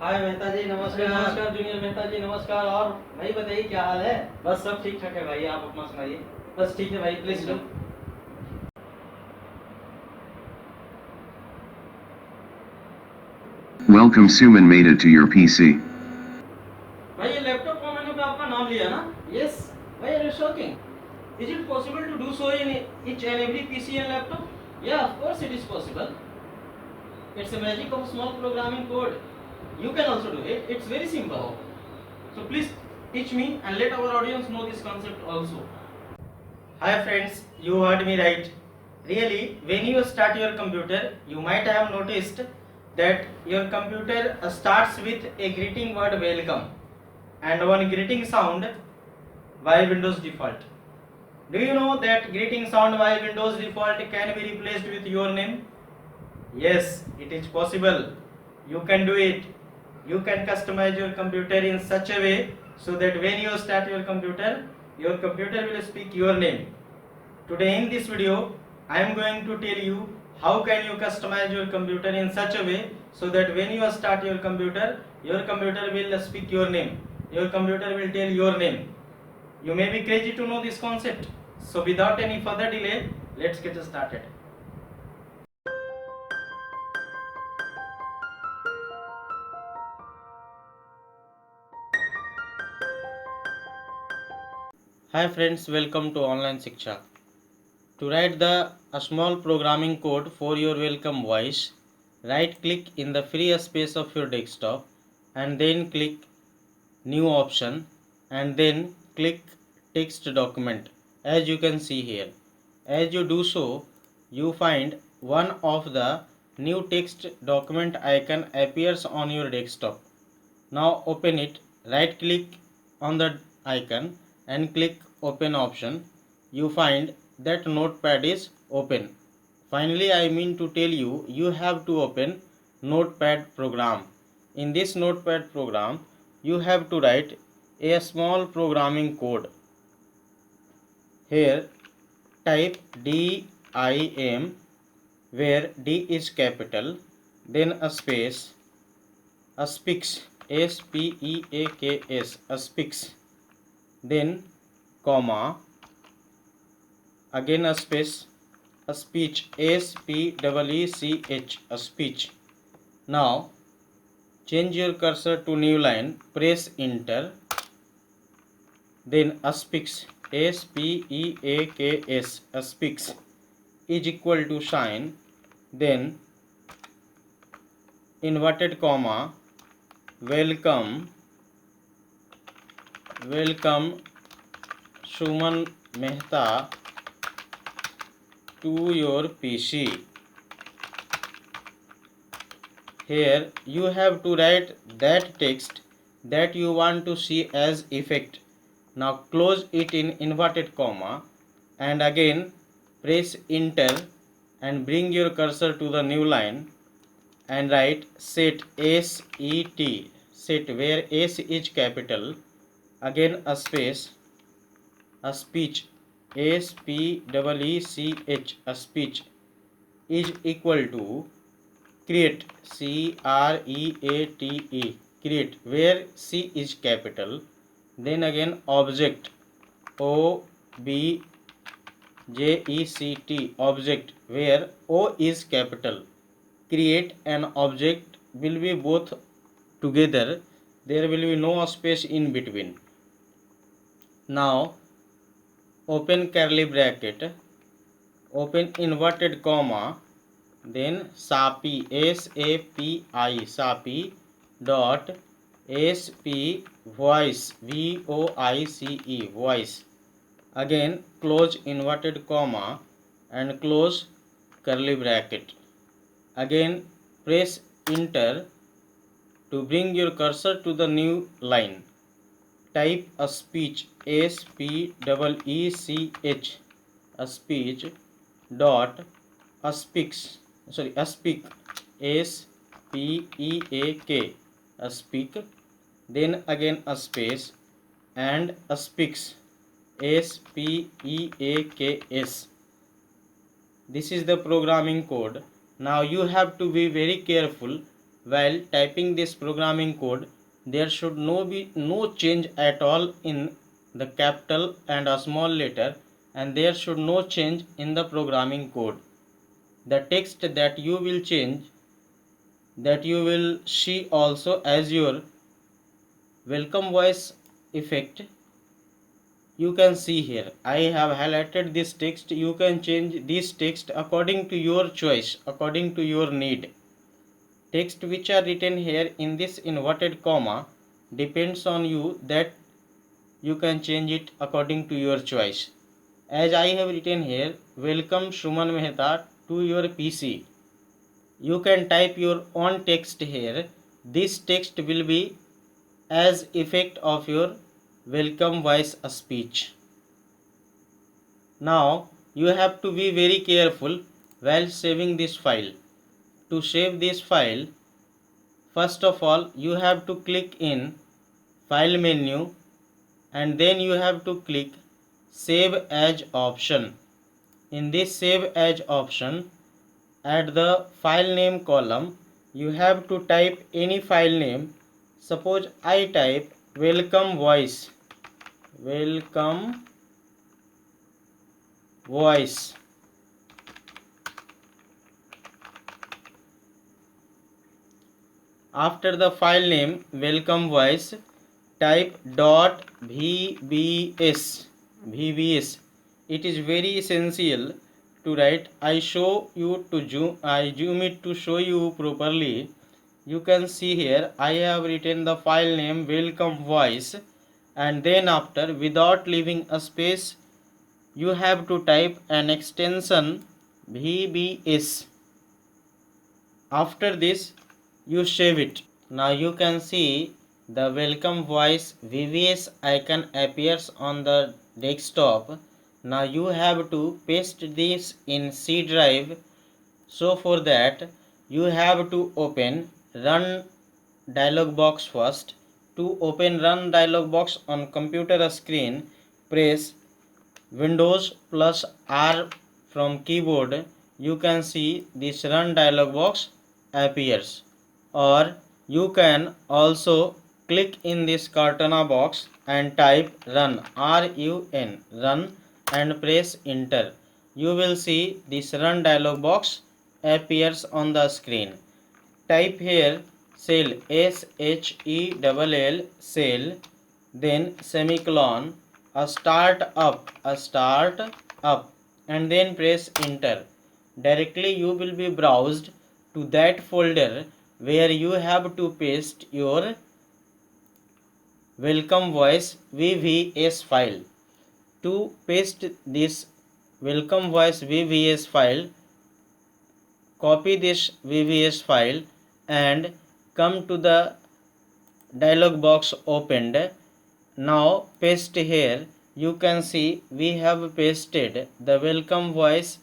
हाय मेहता जी, नमस्कार। नमस्कार जूनियर मेहता जी, नमस्कार। और भाई बताइए क्या हाल है? बस सब ठीक ठाक है भाई, आप अपना सुनाइए। बस ठीक है भाई, please low. Welcome Suman made it to your PC. भाई ये लैपटॉप का मैंने पे आपका नाम लिया ना? Yes, why are you shocking? Is it possible to do so in each and every PC and laptop? Yeah, of course it is possible. It's a magic of small programming code. You can also do it. It's very simple. So please teach me and let our audience know this concept also. Hi friends, you heard me right. Really, when you start your computer, you might have noticed that your computer starts with a greeting word welcome and one greeting sound by Windows default. Do you know that greeting sound by Windows default can be replaced with your name? Yes, it is possible. You can do it. You can customize your computer in such a way so that when you start your computer will speak your name. Today in this video, I am going to tell you how can you customize your computer in such a way so that when you start your computer will speak your name. Your computer will tell your name. You may be crazy to know this concept. So without any further delay, let's get started. Hi friends, welcome to Online Shiksha. To write a small programming code for your welcome voice, right click in the free space of your desktop and then click new option and then click text document as you can see here. As you do so, you find one of the new text document icon appears on your desktop. Now open it, right click on the icon and click open option. You find that notepad is open. Finally, I mean to tell you, you have to open notepad program. In this notepad program, you have to write a small programming code. Here type DIM where D is capital, then a space, a speaks SPEAKS, a speaks, then comma, again a space, a speech SPEECH, a speech. Now change your cursor to new line, press enter, then a speaks SPEAKS, a speaks is equal to sign, then inverted comma, welcome Suman Mehta to your PC. Here you have to write that text that you want to see as effect. Now close it in inverted comma and again press enter and bring your cursor to the new line and write set set where S is capital, again a space, a speech SPEECH, a speech is equal to create CREATE, create where C is capital, then again object OBJECT, object where O is capital. Create an object will be both together, there will be no space in between. Now open curly bracket, open inverted comma, then SAPI SAPI dot SP voice VOICE, voice, again close inverted comma and close curly bracket, again press enter to bring your cursor to the new line. Type a speech SPEECH, a speech dot a speaks, a speak SPEAK, a speak, then again a space and a speaks SPEAKS. This is the programming code. Now you have to be very careful while typing this programming code, there should be no change at all in the capital and a small letter, and there should no change in the programming code. The text that you will change, that you will see also as your welcome voice effect, you can see here I have highlighted this text. You can change this text according to your choice, according to your need. Text which are written here in this inverted comma depends on you, that you can change it according to your choice. As I have written here, welcome Suman Mehta to your PC. You can type your own text here. This text will be as effect of your welcome voice speech. Now you have to be very careful while saving this file. To save this file, first of all you have to click in file menu, and then you have to click save as option. In this save as option, at the file name column you have to type any file name. Suppose I type welcome voice. After the file name welcome voice, type .vbs. It is very essential to write. I zoom it to show you properly. You can see here I have written the file name welcome voice, and then after, without leaving a space, you have to type an extension VBS. After this you save it. Now you can see the welcome voice VBS icon appears on the desktop. Now you have to paste this in C drive. So for that you have to open run dialog box first. To open run dialog box on computer screen, press Windows plus R from keyboard. You can see this run dialog box appears. Or you can also click in this Cortana box and type run, run, and press enter. You will see this run dialog box appears on the screen. Type here shell, SHELL, shell, then semicolon, a start up, and then press enter. Directly you will be browsed to that folder where you have to paste your welcome voice VVS file. To paste this welcome voice VVS file, copy this VVS file and come to the dialog box opened. Now paste here. You can see we have pasted the welcome voice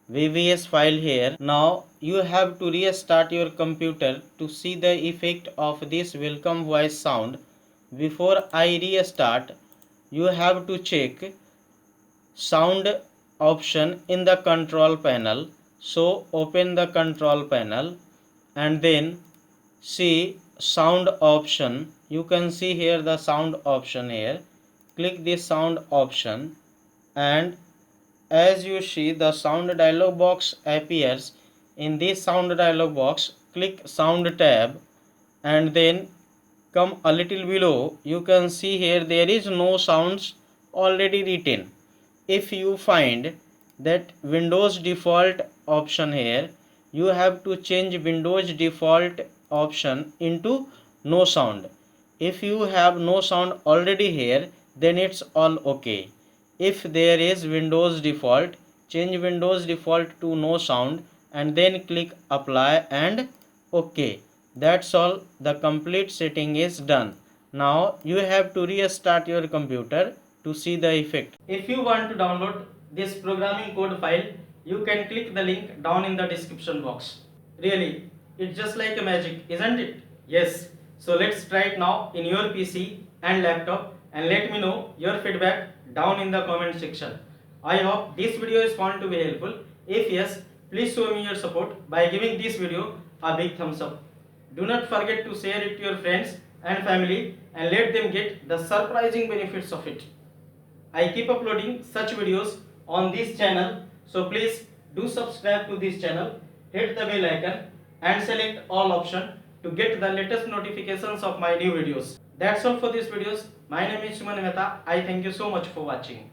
VVS file here. Now you have to restart your computer to see the effect of this welcome voice sound. Before I restart, you have to check sound option in the control panel. So open the control panel and then see sound option. You can see here the sound option here. Click this sound option, and as you see the sound dialog box appears. In this sound dialog box, click sound tab and then come a little below. You can see here there is no sounds already written. If you find that Windows default option here, you have to change Windows default option into no sound. If you have no sound already here, then it's all okay. If there is Windows default, change Windows default to no sound and then click apply and OK. That's all. The complete setting is done. Now you have to restart your computer to see the effect. If you want to download this programming code file, you can click the link down in the description box. Really, it's just like a magic, isn't it? Yes. So let's try it now in your PC and laptop, and let me know your feedback down in the comment section. I hope this video is found to be helpful. If yes, please show me your support by giving this video a big thumbs up. Do not forget to share it to your friends and family and let them get the surprising benefits of it. I keep uploading such videos on this channel, so please do subscribe to this channel, hit the bell icon and select all option to get the latest notifications of my new videos. That's all for this videos. My name is Suman Mehta. I thank you so much for watching.